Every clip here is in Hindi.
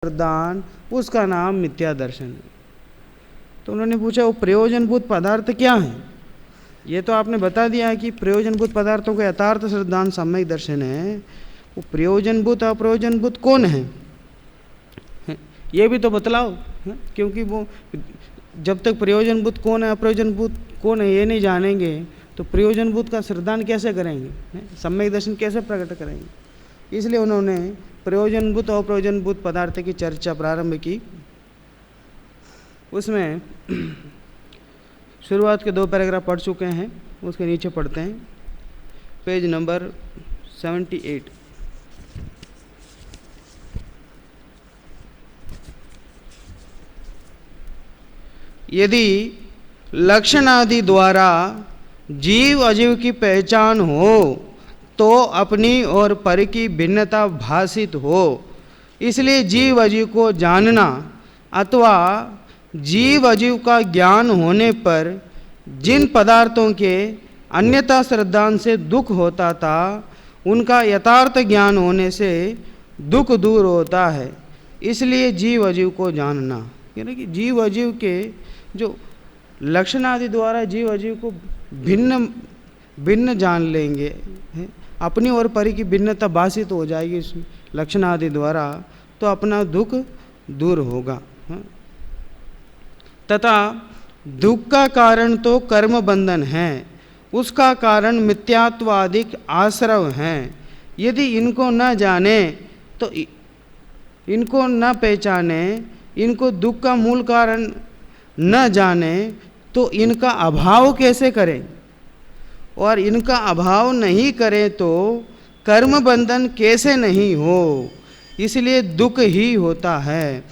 प्रदान, उसका नाम मिथ्या दर्शन है। तो उन्होंने पूछा वो प्रयोजनभूत पदार्थ क्या है? ये तो आपने बता दिया कि प्रयोजनभूत पदार्थों का यथार्थ सिद्धांत सम्यक दर्शन है। वो प्रयोजनभूत अप्रयोजनभूत कौन है ये भी तो बतलाओ, क्योंकि वो जब तक प्रयोजनभूत कौन है अप्रयोजनभूत कौन है ये नहीं जानेंगे तो प्रयोजनभूत का सिद्धांत कैसे करेंगे, सम्यक दर्शन कैसे प्रकट करेंगे। इसलिए उन्होंने प्रयोजनभूत और अप्रयोजनभूत पदार्थ की चर्चा प्रारंभ की। उसमें शुरुआत के 2 पैराग्राफ पढ़ चुके हैं, उसके नीचे पढ़ते हैं पेज नंबर 78। यदि लक्षण आदि द्वारा जीव अजीव की पहचान हो तो अपनी और पर की भिन्नता भाषित हो, इसलिए जीव अजीव को जानना अथवा जीव अजीव का ज्ञान होने पर जिन पदार्थों के अन्यथा श्रद्धांत से दुख होता था उनका यथार्थ ज्ञान होने से दुख दूर होता है। इसलिए जीव अजीव को जानना, यानी कि जीव अजीव के जो लक्षण आदि द्वारा जीव अजीव को भिन्न भिन्न जान लेंगे, अपनी और परि की भिन्नता भाषित हो जाएगी इस लक्षण आदि द्वारा, तो अपना दुख दूर होगा। तथा दुख का कारण तो कर्म बंधन है, उसका कारण मिथ्यात्वादिक आश्रव हैं। यदि इनको न जाने तो इनको न पहचाने, इनको दुख का मूल कारण न जाने तो इनका अभाव कैसे करें, और इनका अभाव नहीं करें तो कर्म बंधन कैसे नहीं हो, इसलिए दुख ही होता है।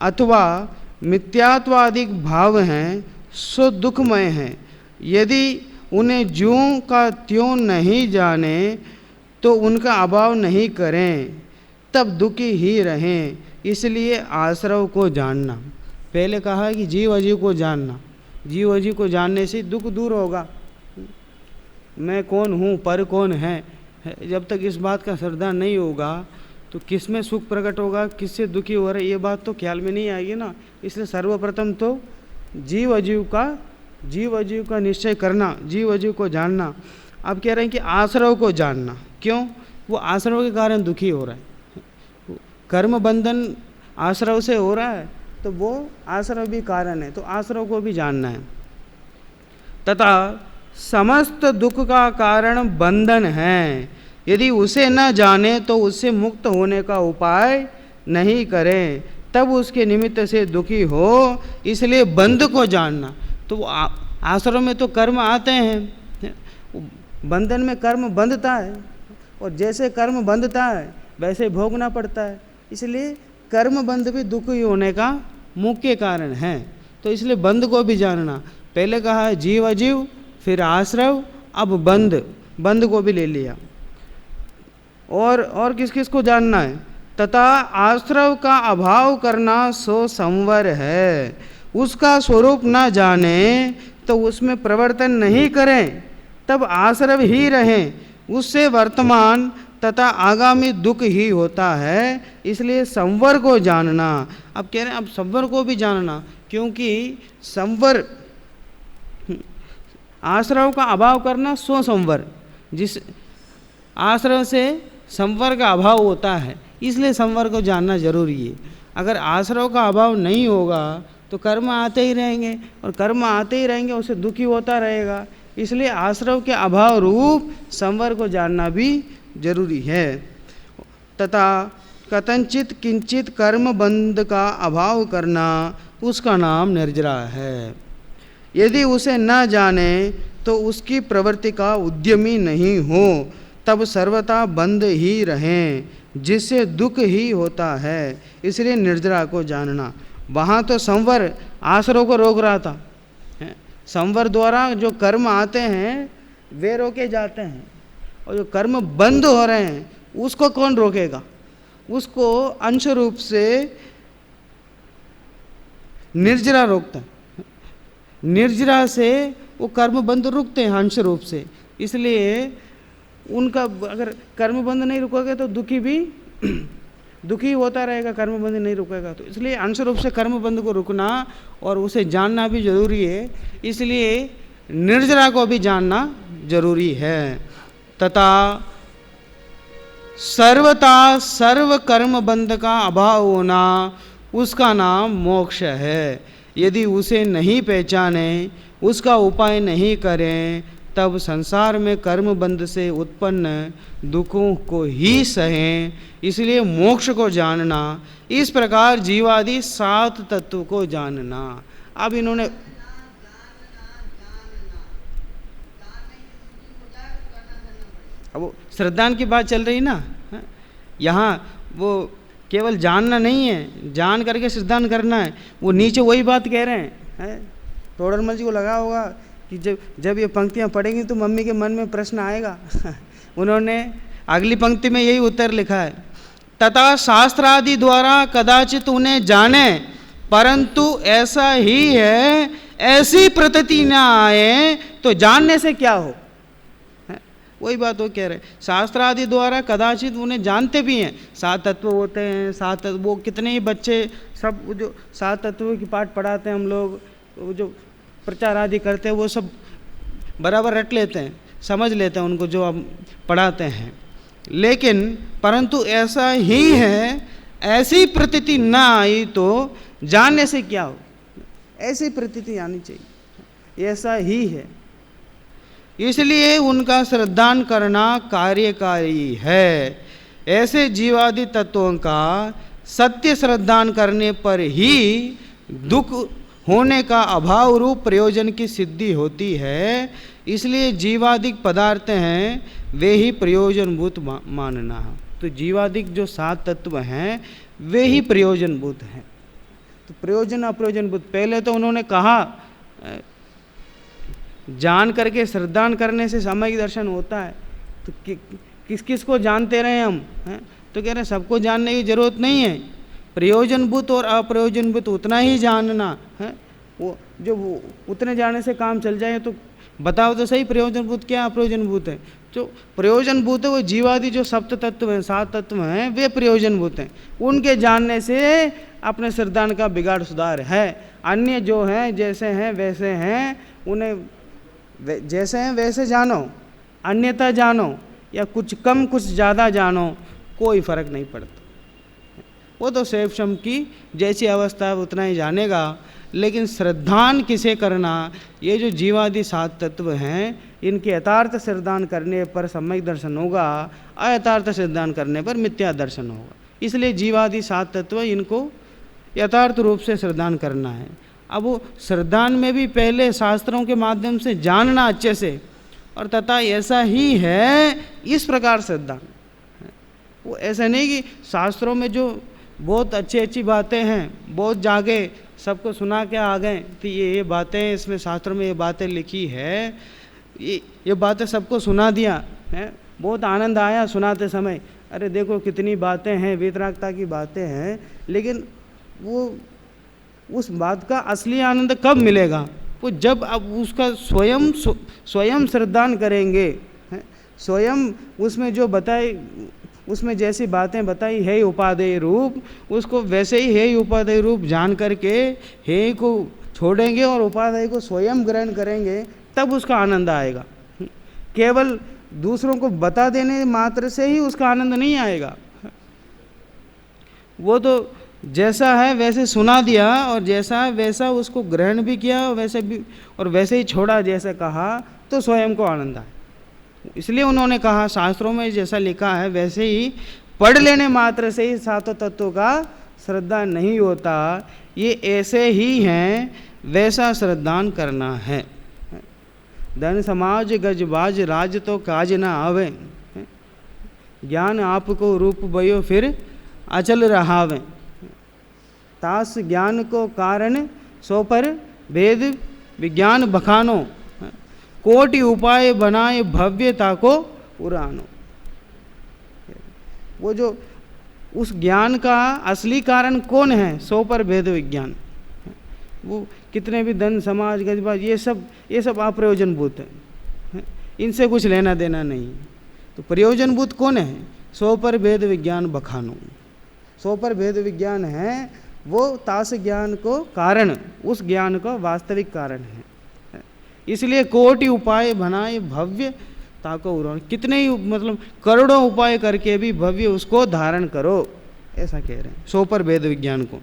अथवा मिथ्यात्वादिक भाव हैं सो दुखमय हैं। यदि उन्हें ज्यों का त्यों नहीं जाने तो उनका अभाव नहीं करें तब दुखी ही रहें, इसलिए आश्रव को जानना। पहले कहा कि जीव अजीव को जानना, जीव अजीव को जानने से दुख दूर होगा। मैं कौन हूँ, पर कौन है, जब तक इस बात का श्रद्धा नहीं होगा तो किस में सुख प्रकट होगा, किससे दुखी हो रहा है, ये बात तो ख्याल में नहीं आएगी ना। इसलिए सर्वप्रथम तो जीव अजीव का निश्चय करना, जीव अजीव को जानना। अब कह रहे हैं कि आश्रव को जानना। क्यों? वो आश्रव के कारण दुखी हो रहा है, कर्म बंधन आश्रव से हो रहा है, तो वो आश्रव भी कारण है, तो आश्रव को भी जानना है। तथा समस्त दुख का कारण बंधन है, यदि उसे न जाने तो उससे मुक्त होने का उपाय नहीं करें तब उसके निमित्त से दुखी हो, इसलिए बंध को जानना। तो आश्रम में तो कर्म आते हैं, बंधन में कर्म बंधता है, और जैसे कर्म बंधता है वैसे भोगना पड़ता है, इसलिए कर्म बंध भी दुखी होने का मुख्य कारण है। तो इसलिए बंध को भी जानना। पहले कहा है जीव अजीव, फिर आश्रव, अब बंध को भी ले लिया। और किस किस को जानना है? तथा आश्रव का अभाव करना सो संवर है, उसका स्वरूप न जाने तो उसमें प्रवर्तन नहीं करें तब आश्रव ही रहें, उससे वर्तमान तथा आगामी दुख ही होता है, इसलिए संवर को जानना। अब कह रहे हैं अब संवर को भी जानना, क्योंकि संवर आश्रव का अभाव करना सो संवर, जिस आश्रव से संवर का अभाव होता है, इसलिए संवर को जानना जरूरी है। अगर आश्रव का अभाव नहीं होगा तो कर्म आते ही रहेंगे, और कर्म आते ही रहेंगे उससे दुखी होता रहेगा, इसलिए आश्रव के अभाव रूप संवर को जानना भी जरूरी है। तथा कथनचित किंचित कर्म बंध का अभाव करना, उसका नाम निर्जरा है। यदि उसे न जाने तो उसकी प्रवृत्ति का उद्यमी नहीं हो तब सर्वथा बंद ही रहें, जिससे दुख ही होता है, इसलिए निर्जरा को जानना। वहाँ तो संवर आश्रव को रोक रहा था, संवर द्वारा जो कर्म आते हैं वे रोके जाते हैं, और जो कर्म बंद हो रहे हैं उसको कौन रोकेगा? उसको अंश रूप से निर्जरा रोकता है, निर्जरा से वो कर्म बंद रुकते हैं अंश रूप से। इसलिए उनका अगर कर्म बंद नहीं रुकोगे तो दुखी भी दुखी होता रहेगा, कर्मबंध नहीं रुकेगा। तो इसलिए अंश रूप से कर्मबंध को रुकना और उसे जानना भी जरूरी है। इसलिए निर्जरा को भी जानना जरूरी है। तथा सर्वथा सर्व कर्म बंध का अभाव होना, उसका नाम मोक्ष है। यदि उसे नहीं पहचाने, उसका उपाय नहीं करें, तब संसार में कर्म बंध से उत्पन्न दुखों को ही सहें। इसलिए मोक्ष को जानना, इस प्रकार जीवादि 7 तत्व को जानना। अब इन्होंने अब वो श्रद्धान की बात चल रही ना, यहाँ वो केवल जानना नहीं है, जान करके श्रद्धान करना है। वो नीचे वही बात कह रहे हैं। तोड़रमल जी को लगा होगा कि जब ये पंक्तियाँ पढ़ेंगी तो मम्मी के मन में प्रश्न आएगा। उन्होंने अगली पंक्ति में यही उत्तर लिखा है, तथा शास्त्रादि द्वारा कदाचित उन्हें जाने, परंतु ऐसा ही है, ऐसी प्रतीति न आए तो जानने से क्या हो। वही बात वो कह रहे, शास्त्रादि द्वारा कदाचित उन्हें जानते भी हैं। 7 तत्व होते हैं, 7 तत्व, वो कितने ही बच्चे सब जो 7 तत्वों की पाठ पढ़ाते हैं हम लोग, जो प्रचार आदि करते हैं, वो सब बराबर रट लेते हैं, समझ लेते हैं उनको जो हम पढ़ाते हैं। लेकिन परंतु ऐसा ही है, ऐसी प्रतीति न आई तो जानने से क्या हो। ऐसी प्रतीति आनी चाहिए, ऐसा ही है। इसलिए उनका श्रद्धान करना कार्यकारी है। ऐसे जीवादि तत्वों का सत्य श्रद्धान करने पर ही दुख होने का अभाव रूप प्रयोजन की सिद्धि होती है। इसलिए जीवादिक पदार्थ हैं, वे ही प्रयोजनभूत मानना। तो जीवादिक जो 7 तत्व हैं वे ही प्रयोजनभूत हैं। तो प्रयोजन अप्रयोजनभूत, पहले तो उन्होंने कहा जान करके श्रद्धान करने से सामयिक दर्शन होता है। तो किस किस को जानते रहे हम हैं? तो कह रहे हैं सबको जानने की जरूरत नहीं है, प्रयोजनभूत और अप्रयोजनभूत उतना ही जानना है। वो जो उतने जाने से काम चल जाए तो बताओ तो सही, प्रयोजनभूत क्या अप्रयोजनभूत है। जो प्रयोजनभूत है वो जीवादि जो 7 तत्व हैं, 7 तत्व हैं, वे प्रयोजनभूत हैं। उनके जानने से अपने श्रद्धान का बिगाड़ सुधार है। अन्य जो हैं जैसे हैं वैसे हैं, उन्हें जैसे हैं वैसे जानो, अन्यथा जानो या कुछ कम कुछ ज़्यादा जानो, कोई फर्क नहीं पड़ता। वो तो सेवशम की जैसी अवस्था है उतना ही जानेगा। लेकिन श्रद्धान किसे करना, ये जो जीवादि 7 तत्व हैं, इनके यथार्थ श्रद्धान करने पर सम्यक दर्शन होगा, अयथार्थ श्रद्धान करने पर मिथ्या दर्शन होगा। इसलिए जीवादि 7 तत्व इनको यथार्थ रूप से श्रद्धान करना है। अब वो श्रद्धान में भी पहले शास्त्रों के माध्यम से जानना अच्छे से, और तथा ऐसा ही है इस प्रकार श्रद्धान। वो ऐसा नहीं कि शास्त्रों में जो बहुत अच्छी बातें हैं, बहुत जागे सबको सुना के आ गए कि ये बातें इसमें शास्त्रों में ये बातें लिखी है, ये बातें सबको सुना दिया है, बहुत आनंद आया सुनाते समय। अरे देखो कितनी बातें हैं, वीतरागता की बातें हैं, लेकिन वो उस बात का असली आनंद कब मिलेगा? वो जब अब उसका स्वयं श्रद्धान करेंगे, स्वयं उसमें जो बताए, उसमें जैसी बातें बताई है उपादेय रूप, उसको वैसे ही है उपादेय रूप जान करके हे को छोड़ेंगे और उपादेय को स्वयं ग्रहण करेंगे, तब उसका आनंद आएगा। केवल दूसरों को बता देने मात्र से ही उसका आनंद नहीं आएगा। वो तो जैसा है वैसे सुना दिया और जैसा है वैसा उसको ग्रहण भी किया और वैसे ही छोड़ा जैसे कहा, तो स्वयं को आनंद आए। इसलिए उन्होंने कहा शास्त्रों में जैसा लिखा है वैसे ही पढ़ लेने मात्र से ही 7 तत्वों का श्रद्धा नहीं होता, ये ऐसे ही हैं, वैसा श्रद्धान करना है। धन समाज गजबाज राज तो काज ना आवे, ज्ञान आपको रूप भयो फिर अचल रहावे, तास ज्ञान को कारण सो पर भेद विज्ञान बखानो, कोटि उपाय बनाए भव्यता को उड़ानो। वो जो उस ज्ञान का असली कारण कौन है, सो पर भेद विज्ञान। वो कितने भी धन समाज गजबाज ये सब अप्रयोजनभूत है, इनसे कुछ लेना देना नहीं। तो प्रयोजनभूत कौन है? सो पर भेद विज्ञान बखानो। सो पर भेद विज्ञान है वो तास ज्ञान को कारण, उस ज्ञान का वास्तविक कारण है। इसलिए कोटि उपाय बनाए भव्य ताको उड़ान, कितने ही मतलब करोड़ों उपाय करके भी भव्य उसको धारण करो, ऐसा कह रहे हैं सो पर भेद विज्ञान को।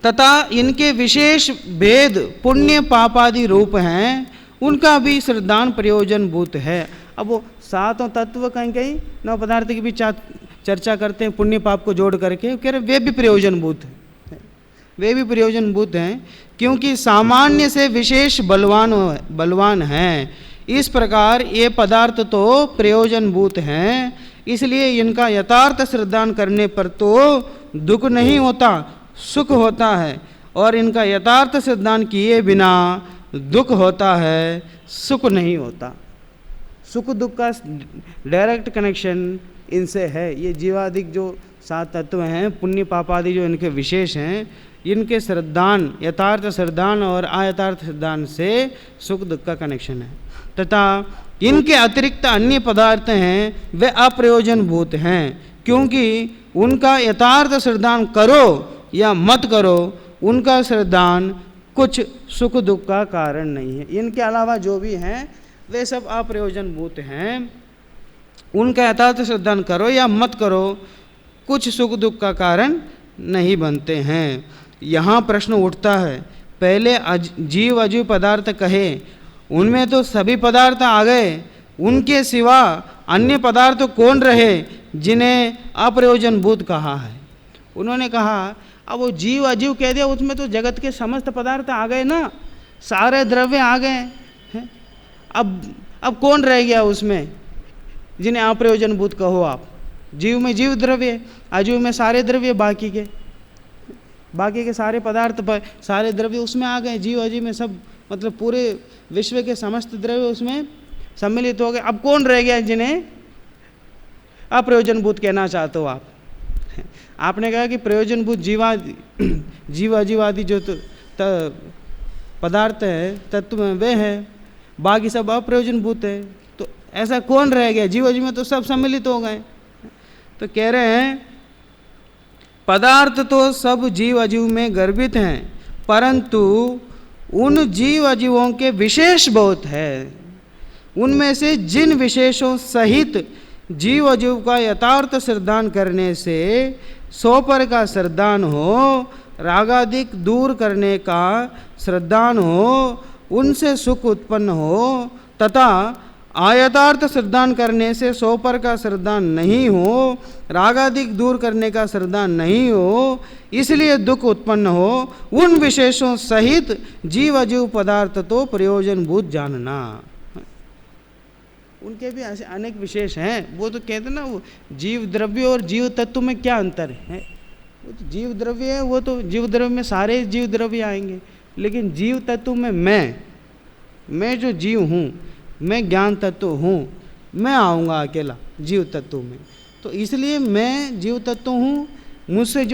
तथा इनके विशेष भेद पुण्य पापादि रूप हैं, उनका भी श्रद्धान प्रयोजन भूत है। अब वो सातों तत्व कहीं कहीं नव पदार्थ की भी चर्चा करते हैं पुण्य पाप को जोड़ करके, कह रहे वे भी प्रयोजन भूत हैं, वे भी प्रयोजन भूत हैं, क्योंकि सामान्य से विशेष बलवान हैं। इस प्रकार ये पदार्थ तो प्रयोजन भूत हैं, इसलिए इनका यथार्थ श्रद्धान करने पर तो दुख नहीं होता, सुख होता है, और इनका यथार्थ श्रद्धान किए बिना दुख होता है, सुख नहीं होता। सुख दुख का डायरेक्ट कनेक्शन इनसे है। ये जीवादिक जो 7 तत्व हैं, पुण्य पापादि जो इनके विशेष हैं, इनके श्रद्धान, यथार्थ श्रद्धान और अयथार्थ श्रद्धान से सुख दुख का कनेक्शन है। तथा इनके अतिरिक्त अन्य पदार्थ हैं वे अप्रयोजन भूत हैं, क्योंकि उनका यथार्थ श्रद्धान करो या मत करो, उनका श्रद्धान कुछ सुख दुख का कारण नहीं है। इनके अलावा जो भी हैं वे सब अप्रयोजन भूत हैं, उनका यथार्थ श्रद्धान करो या मत करो, कुछ सुख दुख का कारण नहीं बनते हैं। यहाँ प्रश्न उठता है, पहले जीव अजीव पदार्थ कहे, उनमें तो सभी पदार्थ आ गए, उनके सिवा अन्य पदार्थ कौन रहे जिन्हें अप्रयोजन भूत कहा है? उन्होंने कहा अब वो जीव अजीव कह दिया, उसमें तो जगत के समस्त पदार्थ आ गए ना, सारे द्रव्य आ गए हैं। अब कौन रह गया उसमें जिन्हें अप्रयोजन भूत कहो आप? जीव में जीव द्रव्य, अजीव में सारे द्रव्य, बाकी के सारे पदार्थ सारे द्रव्य उसमें आ गए। जीव अजीव में सब मतलब पूरे विश्व के समस्त द्रव्य उसमें सम्मिलित हो गए। अब कौन रह गया जिन्हें अप्रयोजन भूत कहना चाहते हो आप? आपने कहा कि प्रयोजन भूत जीव अजीव आदि जो पदार्थ है, तत्व वे हैं, बाकी सब अप्रयोजन भूत है। तो ऐसा कौन रह गया? जीव अजीव में तो सब सम्मिलित हो गए। तो कह रहे हैं पदार्थ तो सब जीव अजीव में गर्भित हैं, परंतु उन जीव अजीवों के विशेष बहुत है। उनमें से जिन विशेषों सहित जीव अजीव का यथार्थ श्रद्धान करने से सो पर का श्रद्धान हो, रागादिक दूर करने का श्रद्धान हो, उनसे सुख उत्पन्न हो, तथा आयतार्थ श्रद्धान करने से सो पर का श्रद्धान नहीं हो, रागादिक दूर करने का श्रद्धान नहीं हो, इसलिए दुख उत्पन्न हो, उन विशेषों सहित जीव अजीव पदार्थ तो प्रयोजन भूत जानना। उनके भी ऐसे अनेक विशेष हैं। वो तो कहते ना, वो जीव द्रव्य और जीव तत्व में क्या अंतर है? वो तो जीव द्रव्य है, वो तो जीव द्रव्य में सारे जीव द्रव्य आएंगे, लेकिन जीव तत्व में मैं जो जीव हूँ, मैं ज्ञान तत्व हूँ, मैं आऊँगा अकेला जीव तत्व में। तो इसलिए मैं जीव तत्व हूँ, मुझसे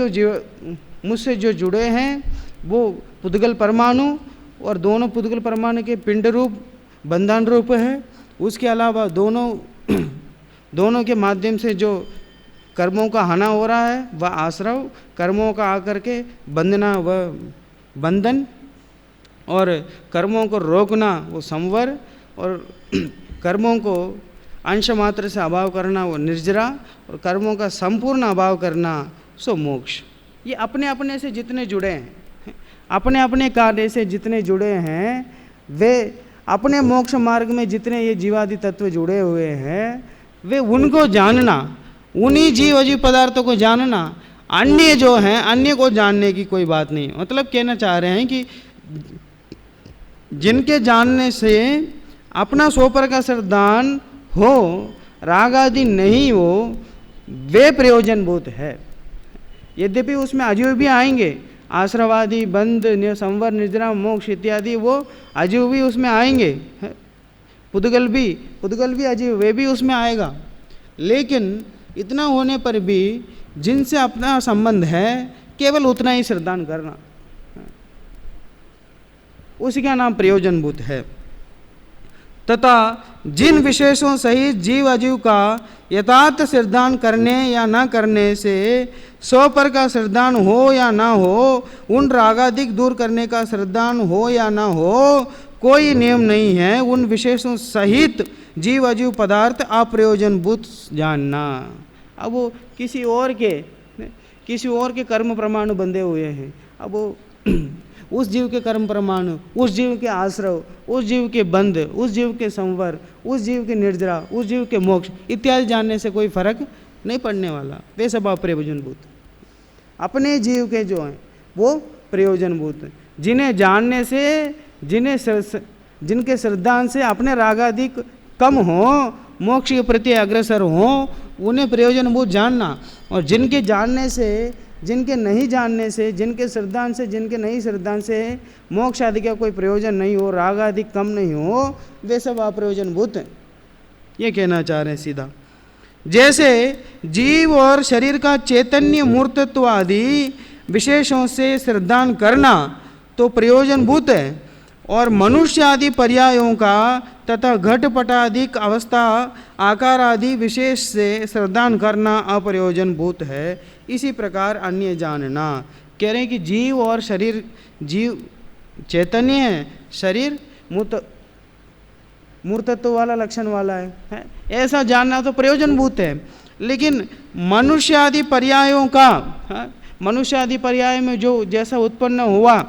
जो जुड़े हैं वो पुद्गल परमाणु, और दोनों पुद्गल परमाणु के पिंड रूप बंधन रूप है। उसके अलावा दोनों के माध्यम से जो कर्मों का हना हो रहा है वह आश्रव, कर्मों का आकर के बंधना वह बंधन, और कर्मों को रोकना वो संवर, और कर्मों को अंश मात्र से अभाव करना वो निर्जरा, और कर्मों का संपूर्ण अभाव करना सो मोक्ष। ये अपने अपने से जितने जुड़े हैं, अपने अपने कार्य से जितने जुड़े हैं, वे अपने मोक्ष मार्ग में जितने ये जीवादि तत्व जुड़े हुए हैं, वे उनको जानना, उन्हीं जीव अजीव पदार्थों को जानना। अन्य जो हैं, अन्य को जानने की कोई बात नहीं। मतलब कहना चाह रहे हैं कि जिनके जानने से अपना सोपर का श्रद्धान हो, राग आदि नहीं हो, वे प्रयोजन भूत है। यद्यपि उसमें अजीव भी आएंगे, आश्रवादी, बंध, संवर, निर्जरा, मोक्ष इत्यादि, वो अजीव भी उसमें आएंगे। पुद्गल भी अजीव, वे भी उसमें आएगा। लेकिन इतना होने पर भी जिनसे अपना संबंध है, केवल उतना ही श्रद्धान करना, उसी का नाम प्रयोजनभूत है। तथा जिन विशेषों सहित जीव अजीव का यथार्थ श्रद्धान करने या न करने से स्वपर का श्रद्धान हो या ना हो, उन रागादिक दूर करने का श्रद्धान हो या ना हो, कोई नियम नहीं है। उन विशेषों सहित जीव अजीव पदार्थ अप्रयोजनभूत जानना। अब वो किसी और के कर्म प्रमाण बंधे हुए हैं। अब वो उस जीव के कर्म प्रमाण, उस जीव के आश्रव, उस जीव के बंध, उस जीव के संवर, उस जीव के निर्जरा, उस जीव के मोक्ष इत्यादि जानने से कोई फर्क नहीं पड़ने वाला। वे सब अप्रयोजनभूत। अपने जीव के जो हैं वो प्रयोजनभूत हैं। जिन्हें जानने से, जिनके श्रद्धान से अपने रागादिक कम हो, मोक्ष के प्रति अग्रसर हो, उन्हें प्रयोजनभूत जानना। और जिनके जानने से, जिनके नहीं जानने से, जिनके श्रद्धान से, जिनके नहीं श्रद्धान से मोक्ष आदि का कोई प्रयोजन नहीं हो, राग आदि कम नहीं हो, वे सब अप्रयोजनभूत हैं। ये कहना चाह रहे हैं सीधा। जैसे जीव और शरीर का चैतन्य मूर्तत्व आदि विशेषों से श्रद्धान करना तो प्रयोजनभूत है, और मनुष्य आदि पर्यायों का तथा घटपटादिक अवस्था आकार आदि विशेष से श्रद्धान करना अप्रयोजनभूत है। इसी प्रकार अन्य जानना। कह रहे हैं कि जीव और शरीर, जीव चैतन्य है, शरीर मूर्तत्व वाला लक्षण वाला है, ऐसा जानना तो प्रयोजनभूत है। लेकिन मनुष्य आदि पर्यायों का, मनुष्य आदि पर्याय में जो जैसा उत्पन्न हुआ,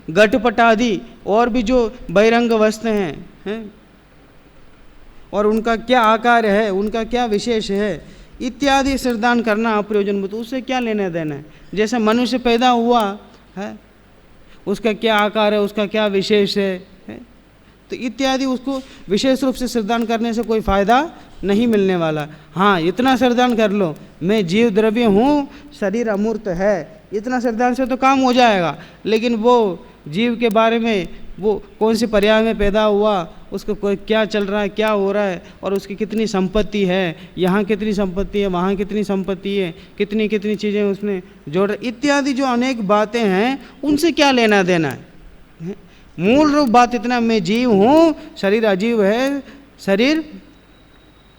घटपट आदि और भी जो बहिरंग वस्तु हैं, और उनका क्या आकार है, उनका क्या विशेष है इत्यादि श्रद्धान करना अप्रयोजनभूत। उससे क्या लेना देना है। जैसे मनुष्य पैदा हुआ है, उसका क्या आकार है, उसका क्या विशेष है, तो इत्यादि उसको विशेष रूप से श्रद्धान करने से कोई फायदा नहीं मिलने वाला। हाँ, इतना श्रद्धान कर लो, मैं जीव द्रव्य हूँ, शरीर अमूर्त है, इतना श्रद्धान से तो काम हो जाएगा। लेकिन वो जीव के बारे में, वो कौन सी पर्याय में पैदा हुआ, उसको कोई क्या चल रहा है, क्या हो रहा है, और उसकी कितनी संपत्ति है, यहाँ कितनी संपत्ति है, वहाँ कितनी संपत्ति है, कितनी कितनी चीज़ें उसने जोड़, इत्यादि जो अनेक बातें हैं, उनसे क्या लेना देना है। मूल रूप बात इतना, मैं जीव हूँ, शरीर अजीव है,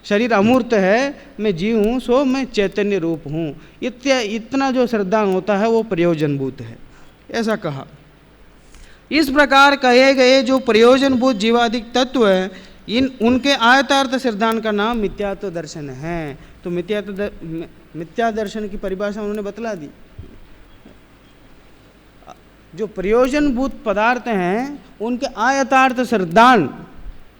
शरीर अमूर्त है, मैं जीव हूँ, सो मैं चैतन्य रूप हूँ, इतना जो श्रद्धान होता है वो प्रयोजनभूत है, ऐसा कहा। इस प्रकार कहे गए जो प्रयोजनभूत जीवादिक तत्व है, उनके आयतार्थ श्रद्धान का नाम मिथ्यात्व दर्शन है। तो मिथ्या दर्शन की परिभाषा उन्होंने बतला दी। जो प्रयोजनभूत पदार्थ हैं उनके आयतार्थ श्रद्धान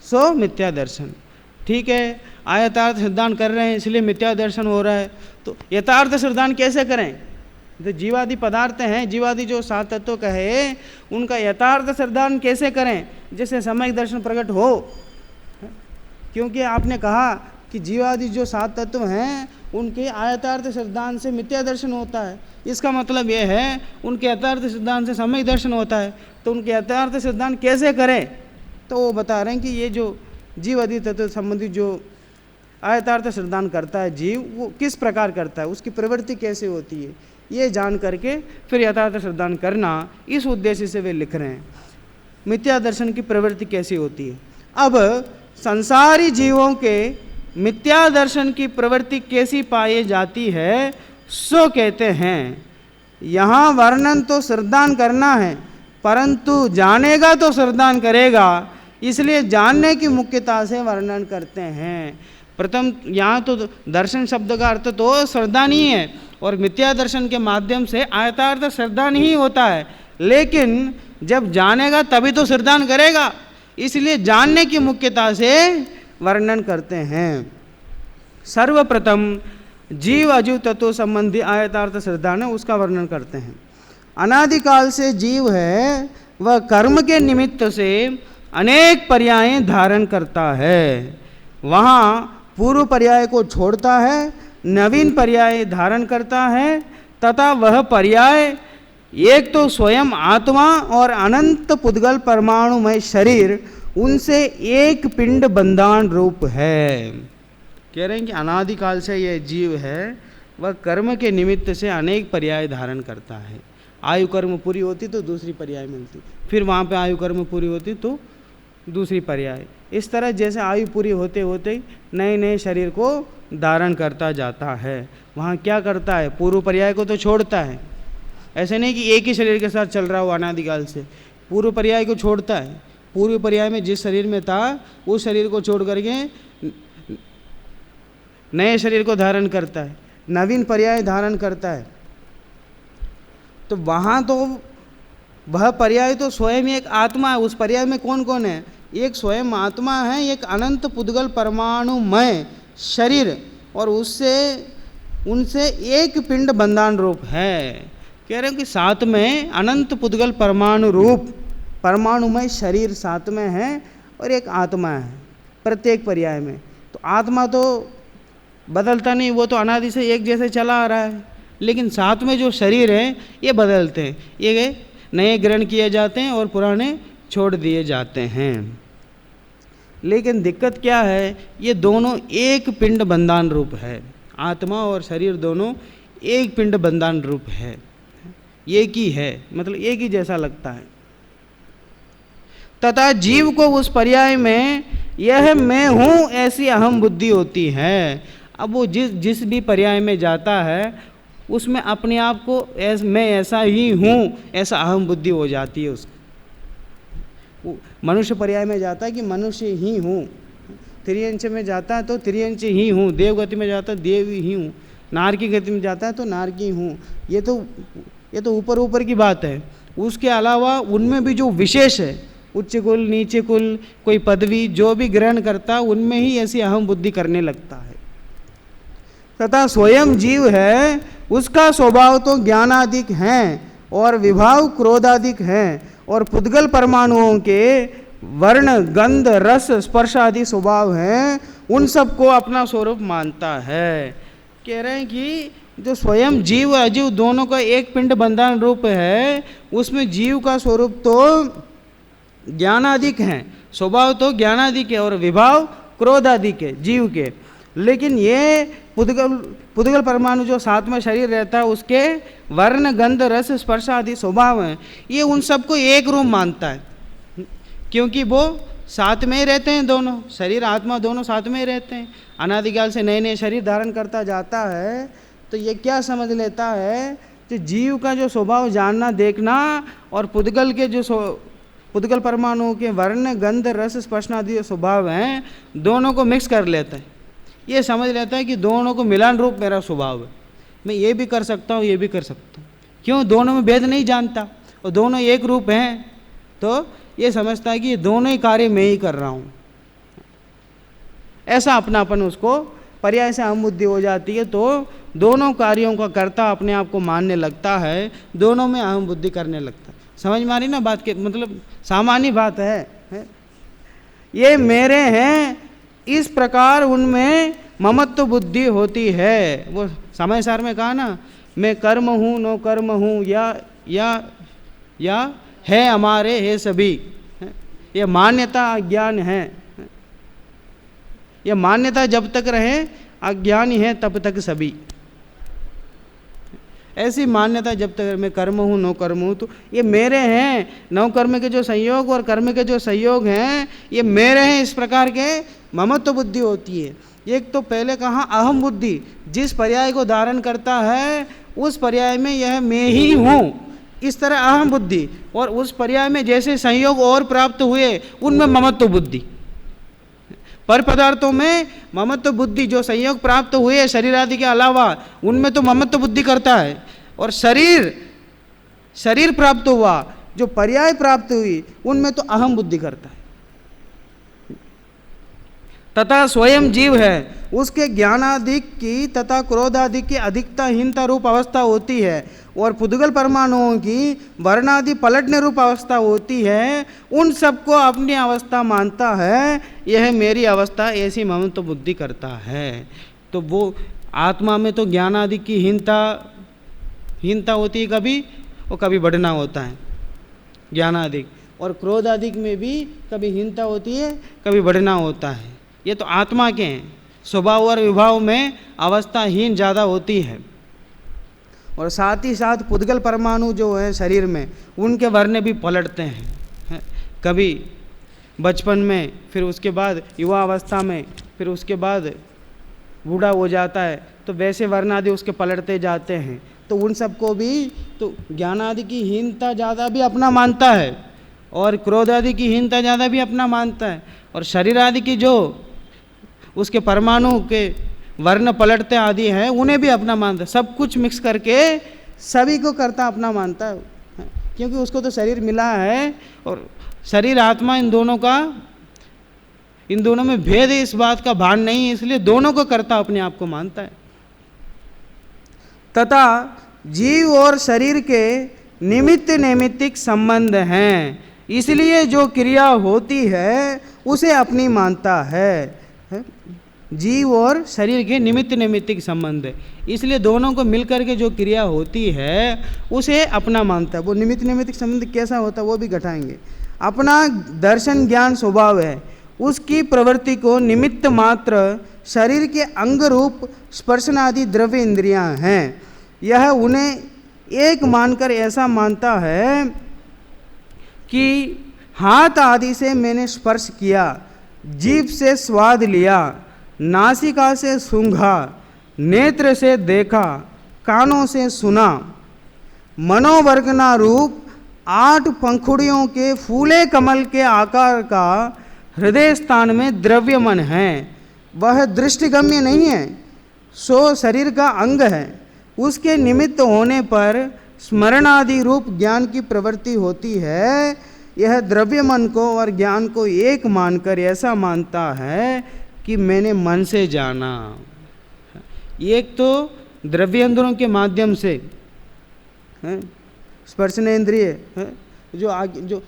सो मिथ्या दर्शन। ठीक है, आयतार्थ श्रद्धान कर रहे हैं इसलिए मिथ्या दर्शन हो रहा है। तो यथार्थ श्रद्धान कैसे करें। तो जीवादि पदार्थ हैं, जीवादि जो सात तत्व कहे, उनका यथार्थ श्रद्धान कैसे करें, जैसे सम्यक दर्शन प्रकट हो। क्योंकि आपने कहा कि जीवादि जो सात तत्व हैं उनके आयतार्थ श्रद्धान से मिथ्या दर्शन होता है। इसका मतलब यह है उनके यथार्थ श्रद्धान से सम्यक दर्शन होता है। तो उनके यथार्थ श्रद्धान कैसे करें, तो वो बता रहे हैं कि ये जो जीवादि तत्व संबंधित जो आयतार्थ श्रद्धान करता है जीव, वो किस प्रकार करता है, उसकी प्रवृत्ति कैसे होती है, ये जान करके फिर यथार्थ श्रद्धान करना, इस उद्देश्य से वे लिख रहे हैं मिथ्या दर्शन की प्रवृत्ति कैसी होती है। अब संसारी जीवों के मिथ्या दर्शन की प्रवृत्ति कैसी पाई जाती है, सो कहते हैं यहाँ वर्णन तो श्रद्धान करना है, परंतु जानेगा तो श्रद्धान करेगा, इसलिए जानने की मुख्यता से वर्णन करते हैं। प्रथम यहाँ तो दर्शन शब्द का अर्थ तो श्रद्धान ही है, और मिथ्या दर्शन के माध्यम से आयतार्थ श्रद्धान ही होता है। लेकिन जब जानेगा तभी तो श्रद्धान करेगा, इसलिए जानने की मुख्यता से वर्णन करते हैं। सर्वप्रथम जीव अजीव तत्व संबंधी आयतार्थ श्रद्धान है, उसका वर्णन करते हैं। अनादिकाल से जीव है, वह कर्म के निमित्त से अनेक पर्याय धारण करता है। वहाँ पूर्व पर्याय को छोड़ता है, नवीन पर्याय धारण करता है, तथा वह पर्याय एक तो स्वयं आत्मा और अनंत पुद्गल परमाणुमय शरीर, उनसे एक पिंड बंधान रूप है। कह रहे हैं कि अनादिकाल से यह जीव है, वह कर्म के निमित्त से अनेक पर्याय धारण करता है। आयु कर्म पूरी होती तो दूसरी पर्याय मिलती, फिर वहाँ पे आयु कर्म पूरी होती तो दूसरी पर्याय। इस तरह जैसे आयु पूरी होते होते नए नए शरीर को धारण करता जाता है। वहाँ क्या करता है, पूर्व पर्याय को तो छोड़ता है, ऐसे नहीं कि एक ही शरीर के साथ चल रहा हो अनादिकाल से, पूर्व पर्याय को छोड़ता है। पूर्व पर्याय में जिस शरीर में था उस शरीर को छोड़ करके नए शरीर को धारण करता है, नवीन पर्याय धारण करता है। तो वहाँ तो वह पर्याय तो स्वयं एक आत्मा है। उस पर्याय में कौन कौन है, एक स्वयं आत्मा है, एक अनंत पुद्गल परमाणुमय शरीर, और उनसे एक पिंड बंधान रूप है। कह रहे हैं कि साथ में अनंत पुद्गल परमाणु रूप परमाणुमय शरीर साथ में है और एक आत्मा है प्रत्येक पर्याय में। तो आत्मा तो बदलता नहीं, वो तो अनादि से एक जैसे चला आ रहा है, लेकिन साथ में जो शरीर है ये बदलते हैं, ये नए ग्रहण किए जाते हैं और पुराने छोड़ दिए जाते हैं। लेकिन दिक्कत क्या है, ये दोनों एक पिंड बंधान रूप है, आत्मा और शरीर दोनों एक पिंड बंधान रूप है, एक ही है, मतलब एक ही जैसा लगता है। तथा जीव को उस पर्याय में यह मैं हूँ ऐसी अहम बुद्धि होती है। अब वो जिस भी पर्याय में जाता है उसमें अपने आप को मैं ऐसा ही हूँ ऐसा अहम बुद्धि हो जाती है उसको। मनुष्य पर्याय में जाता है कि मनुष्य ही हूँ, त्रियंच में जाता है तो त्रियंच ही हूँ, देवगति में जाता है देव ही हूँ, नारकी गति में जाता है तो नारकी हूँ। ये तो ऊपर ऊपर की बात है। उसके अलावा उनमें भी जो विशेष है, उच्च कुल नीचे कुल कोई पदवी जो भी ग्रहण करता है उनमें ही ऐसी अहम बुद्धि करने लगता है। तथा स्वयं जीव है उसका स्वभाव तो ज्ञानादिक है और विभाव क्रोधादिक है, और पुद्गल परमाणुओं के वर्ण गंध रस स्पर्श आदि स्वभाव हैं, उन सबको अपना स्वरूप मानता है। कह रहे हैं कि जो स्वयं जीव अजीव दोनों का एक पिंड बंधन रूप है, उसमें जीव का स्वरूप तो ज्ञानादिक है, स्वभाव तो ज्ञानादिक है और विभाव क्रोधादिक है जीव के। लेकिन ये पुद्गल परमाणु जो साथ में शरीर रहता है उसके वर्ण गंध रस स्पर्श आदि स्वभाव हैं, ये उन सबको एक रूप मानता है, क्योंकि वो साथ में ही रहते हैं, दोनों शरीर आत्मा दोनों साथ में ही रहते हैं। अनादिकाल से नए नए शरीर धारण करता जाता है, तो ये क्या समझ लेता है कि जीव का जो स्वभाव जानना देखना और पुद्गल के जो पुद्गल परमाणुओं के वर्ण गंध रस स्पर्श आदि स्वभाव हैं दोनों को मिक्स कर लेता है। ये समझ लेता है कि दोनों को मिलान रूप मेरा स्वभाव है, मैं ये भी कर सकता हूँ ये भी कर सकता हूँ। क्यों, दोनों में भेद नहीं जानता और दोनों एक रूप हैं, तो ये समझता है कि ये दोनों ही कार्य मैं ही कर रहा हूँ। ऐसा अपनापन उसको पर्याय से अहम बुद्धि हो जाती है, तो दोनों कार्यों का कर्ता अपने आप को मानने लगता है, दोनों में अहम बुद्धि करने लगता है। समझ में आ रही ना बात के, मतलब सामान्य बात है। ये मेरे हैं, इस प्रकार उनमें ममत्व बुद्धि होती है। वो समय सार में कहा ना, मैं कर्म हूँ नो कर्म हूँ, या है हमारे है सभी, ये मान्यता अज्ञान है। यह मान्यता जब तक रहे अज्ञानी है तब तक सभी। ऐसी मान्यता जब तक मैं कर्म हूँ नो कर्म हूँ, तो ये मेरे हैं, नौ कर्म के जो संयोग और कर्म के जो संयोग हैं ये मेरे हैं, इस प्रकार के ममत्व बुद्धि होती है। एक तो पहले कहा अहम बुद्धि, जिस पर्याय को धारण करता है उस पर्याय में यह मैं ही हूँ, इस तरह अहम बुद्धि, और उस पर्याय में जैसे संयोग और प्राप्त हुए उनमें ममत्व बुद्धि। पर पदार्थों में ममत्व बुद्धि जो संयोग प्राप्त हुए शरीर आदि के अलावा उनमें तो ममत्व बुद्धि करता है, और शरीर प्राप्त हुआ जो पर्याय प्राप्त हुई उनमें तो अहम बुद्धि करता है। तथा स्वयं जीव है उसके ज्ञानादिक की तथा क्रोधादिक की अधिकता हीनता रूप अवस्था होती है, और पुद्गल परमाणुओं की वर्णादि पलटने रूप अवस्था होती है। उन सबको अपनी अवस्था मानता है, यह मेरी अवस्था, ऐसी ममत्व बुद्धि करता है। तो वो आत्मा में तो ज्ञानादिक की हीनता होती है कभी, और कभी बढ़ना होता है ज्ञानादिक, और क्रोधादिक में भी कभी हीनता होती है कभी बढ़ना होता है। ये तो आत्मा के हैं, स्वभाव और विभाव में अवस्थाहीन ज़्यादा होती है। और साथ ही साथ पुद्गल परमाणु जो है शरीर में उनके वर्ण भी पलटते हैं, कभी बचपन में, फिर उसके बाद युवा अवस्था में, फिर उसके बाद बूढ़ा हो जाता है, तो वैसे वर्ण आदि उसके पलटते जाते हैं। तो उन सबको भी तो ज्ञान आदि की हीनता ज़्यादा भी अपना मानता है, और क्रोध आदि की हीनता ज़्यादा भी अपना मानता है, और शरीर आदि की जो उसके परमाणु के वर्ण पलटते आदि हैं उन्हें भी अपना मानता है। सब कुछ मिक्स करके सभी को करता अपना मानता है, क्योंकि उसको तो शरीर मिला है, और शरीर आत्मा इन दोनों में भेद है, इस बात का भान नहीं है, इसलिए दोनों को करता अपने आप को मानता है। तथा जीव और शरीर के निमित्त नैमित्तिक संबंध हैं, इसलिए जो क्रिया होती है उसे अपनी मानता है। जीव और शरीर के निमित्त नैमित्तिक संबंध है, इसलिए दोनों को मिलकर के जो क्रिया होती है उसे अपना मानता है। वो निमित्त नैमित्तिक संबंध कैसा होता है वो भी घटाएंगे। अपना दर्शन ज्ञान स्वभाव है, उसकी प्रवृत्ति को निमित्त मात्र शरीर के अंग रूप स्पर्शनादि द्रव्य इंद्रियां हैं। यह उन्हें एक मानकर ऐसा मानता है कि हाथ आदि से मैंने स्पर्श किया, जीभ से स्वाद लिया, नासिका से सूंघा, नेत्र से देखा, कानों से सुना, मनोवर्गना रूप 8 पंखुड़ियों के फूले कमल के आकार का हृदय स्थान में द्रव्य मन है। वह दृष्टिगम्य नहीं है, सो शरीर का अंग है। उसके निमित्त होने पर स्मरणादि रूप ज्ञान की प्रवृत्ति होती है। यह द्रव्य मन को और ज्ञान को एक मानकर ऐसा मानता है कि मैंने मन से जाना। एक तो द्रव्येंद्रों के माध्यम से स्पर्शनेन्द्रिय जो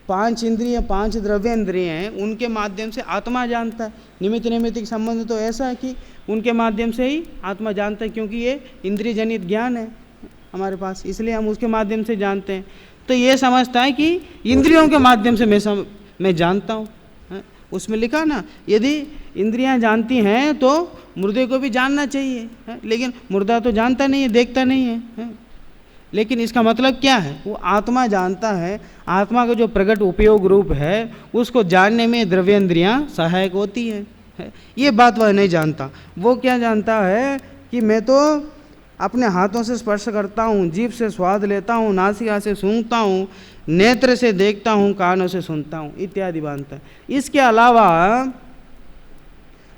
5 इंद्रिय 5 द्रव्येंद्रिय हैं उनके माध्यम से आत्मा जानता है। निमित्त नैमित्तिक संबंध तो ऐसा है कि उनके माध्यम से ही आत्मा जानता है, क्योंकि ये इंद्रिय जनित ज्ञान है हमारे पास, इसलिए हम उसके माध्यम से जानते हैं। तो ये समझता है कि इंद्रियों के माध्यम से मैं जानता हूँ। उसमें लिखा ना, यदि इंद्रियां जानती हैं तो मुर्दे को भी जानना चाहिए, लेकिन मुर्दा तो जानता नहीं है, देखता नहीं है। लेकिन इसका मतलब क्या है? वो आत्मा जानता है। आत्मा का जो प्रकट उपयोग रूप है उसको जानने में द्रव्येंद्रियां सहायक होती हैं। ये बात वह नहीं जानता। वो क्या जानता है कि मैं तो अपने हाथों से स्पर्श करता हूँ, जीभ से स्वाद लेता हूँ, नासिका से सूंघता हूँ, नेत्र से देखता हूँ, कानों से सुनता हूँ इत्यादि मानता है। इसके अलावा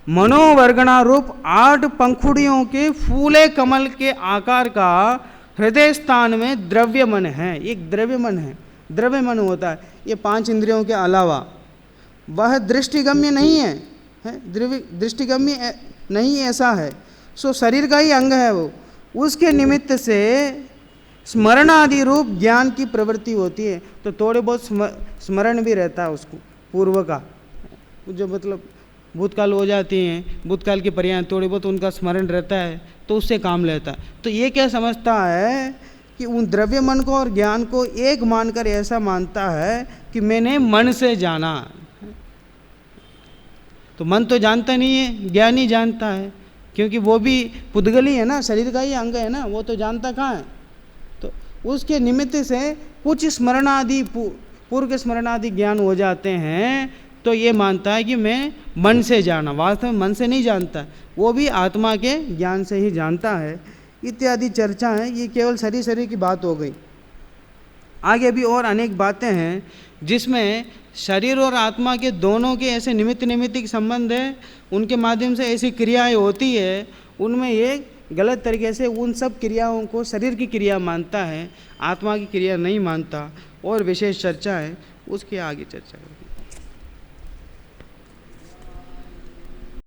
मनोवर्गणा रूप 8 पंखुड़ियों के फूले कमल के आकार का हृदय स्थान में द्रव्य मन है। एक द्रव्य मन है, द्रव्य मन होता है ये 5 इंद्रियों के अलावा। वह दृष्टिगम्य नहीं है, दृष्टिगम्य नहीं ऐसा है, सो शरीर का ही अंग है वो। उसके निमित्त से स्मरण आदि रूप ज्ञान की प्रवृत्ति होती है, तो थोड़े बहुत स्मरण भी रहता है उसको पूर्व का, जो मतलब भूतकाल हो जाती हैं, भूतकाल के पर्याय थोड़े बहुत उनका स्मरण रहता है, तो उससे काम लेता है। तो ये क्या समझता है कि उन द्रव्य मन को और ज्ञान को एक मानकर ऐसा मानता है कि मैंने मन से जाना। तो मन तो जानता नहीं है, ज्ञान ही जानता है, क्योंकि वो भी पुद्गली है ना, शरीर का ही अंग है ना, वो तो जानता कहाँ है। तो उसके निमित्त से कुछ स्मरणादि पूर्व के स्मरणादि ज्ञान हो जाते हैं, तो ये मानता है कि मैं मन से जाना। वास्तव में मन से नहीं जानता, वो भी आत्मा के ज्ञान से ही जानता है। इत्यादि चर्चा है, ये केवल शरीर की बात हो गई। आगे भी और अनेक बातें हैं जिसमें शरीर और आत्मा के दोनों के ऐसे निमित्त नैमित्तिक संबंध है, उनके माध्यम से ऐसी क्रियाएं होती है, उनमें ये गलत तरीके से उन सब क्रियाओं को शरीर की क्रिया मानता है, आत्मा की क्रिया नहीं मानता। और विशेष चर्चा है, उसके आगे चर्चा करें।